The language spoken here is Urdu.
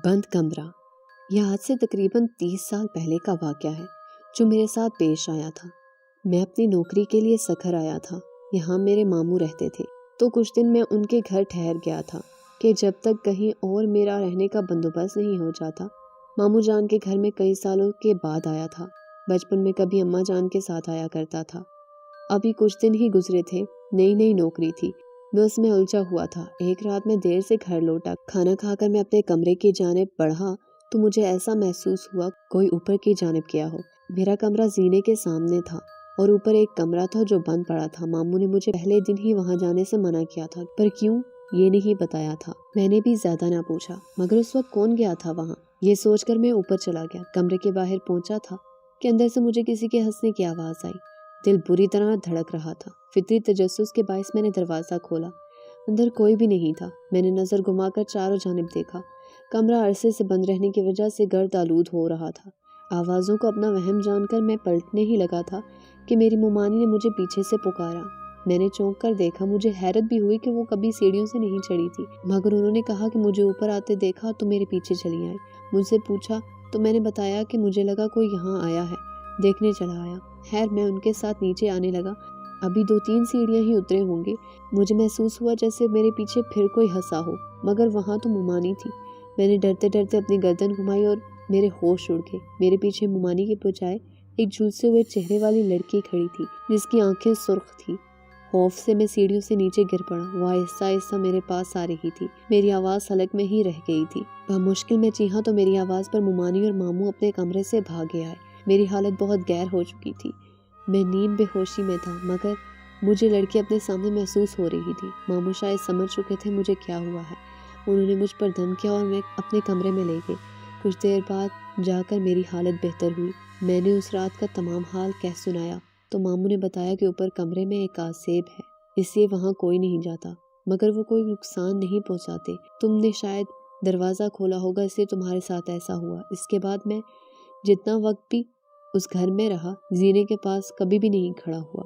بند کمرہ۔ یہ آج سے تقریباً 30 سال پہلے کا واقعہ ہے جو میرے ساتھ پیش آیا تھا۔ میں اپنی نوکری کے لیے سکھر آیا تھا۔ یہاں میرے ماموں رہتے تھے، تو کچھ دن میں ان کے گھر ٹھہر گیا تھا کہ جب تک کہیں اور میرا رہنے کا بندوبست نہیں ہو جاتا۔ ماموں جان کے گھر میں کئی سالوں کے بعد آیا تھا۔ بچپن میں کبھی اماں جان کے ساتھ آیا کرتا تھا۔ ابھی کچھ دن ہی گزرے تھے، نئی نوکری تھی، میں اس میں الجھا ہوا تھا۔ ایک رات میں دیر سے گھر لوٹا، کھانا کھا کر میں اپنے کمرے کی جانب بڑھا تو مجھے ایسا محسوس ہوا کوئی اوپر کی جانب گیا ہو۔ میرا کمرہ زینے کے سامنے تھا اور اوپر ایک کمرہ تھا جو بند پڑا تھا۔ ماموں نے مجھے پہلے دن ہی وہاں جانے سے منع کیا تھا، پر کیوں یہ نہیں بتایا تھا۔ میں نے بھی زیادہ نہ پوچھا، مگر اس وقت کون گیا تھا وہاں، یہ سوچ کر میں اوپر چلا گیا۔ کمرے کے باہر پہنچا تھا کہ اندر سے مجھے کسی کے ہنسنے کی آواز آئی۔ دل بری طرح دھڑک رہا تھا۔ فطری تجسس کے باعث میں نے دروازہ کھولا۔ اندر کوئی بھی نہیں تھا۔ میں نے نظر گھما کر چاروں جانب دیکھا۔ کمرہ عرصے سے بند رہنے کی وجہ سے گرد آلود ہو رہا تھا۔ آوازوں کو اپنا وہم جان کر میں پلٹنے ہی لگا تھا کہ میری ممانی نے مجھے پیچھے سے پکارا۔ میں نے چونک کر دیکھا۔ مجھے حیرت بھی ہوئی کہ وہ کبھی سیڑھیوں سے نہیں چڑھی تھی، مگر انہوں نے کہا کہ مجھے اوپر آتے دیکھا تو میرے پیچھے چلی آئی۔ مجھ سے پوچھا تو میں نے بتایا کہ مجھے لگا کوئی یہاں آیا ہے، دیکھنے چلا آیا۔ خیر میں ان کے ساتھ نیچے آنے لگا۔ ابھی 2-3 سیڑھیاں ہی اترے ہوں گے، مجھے محسوس ہوا جیسے میرے پیچھے پھر کوئی ہنسا ہو، مگر وہاں تو ممانی تھی۔ میں نے ڈرتے ڈرتے اپنی گردن گھمائی اور میرے ہوش اڑ گئے۔ میرے پیچھے ممانی کے بجائے ایک جھلسے ہوئے چہرے والی لڑکی کھڑی تھی جس کی آنکھیں سرخ تھی۔ خوف سے میں سیڑھیوں سے نیچے گر پڑا۔ وہ آہستہ آہستہ میرے پاس آ رہی تھی۔ میری آواز حلق میں ہی رہ گئی تھی۔ بمشکل میں چیخا تو میری آواز پر ممانی اور ماموں اپنے کمرے سے بھاگے آئے۔ میری حالت بہت گہر ہو چکی تھی۔ میں نیم بے ہوشی میں تھا، مگر مجھے لڑکی اپنے سامنے محسوس ہو رہی تھی۔ ماموں شاید سمجھ چکے تھے مجھے کیا ہوا ہے۔ انہوں نے مجھ پر دم کیا اور میں اپنے کمرے میں لے گئے۔ کچھ دیر بعد جا کر میری حالت بہتر ہوئی۔ میں نے اس رات کا تمام حال کہہ سنایا تو ماموں نے بتایا کہ اوپر کمرے میں ایک آسیب ہے، اس لیے وہاں کوئی نہیں جاتا، مگر وہ کوئی نقصان نہیں پہنچاتے۔ تم نے شاید دروازہ کھولا ہوگا، اس لیے تمہارے ساتھ ایسا ہوا۔ اس کے بعد میں جتنا وقت بھی اس گھر میں رہا، زینے کے پاس کبھی بھی نہیں کھڑا ہوا۔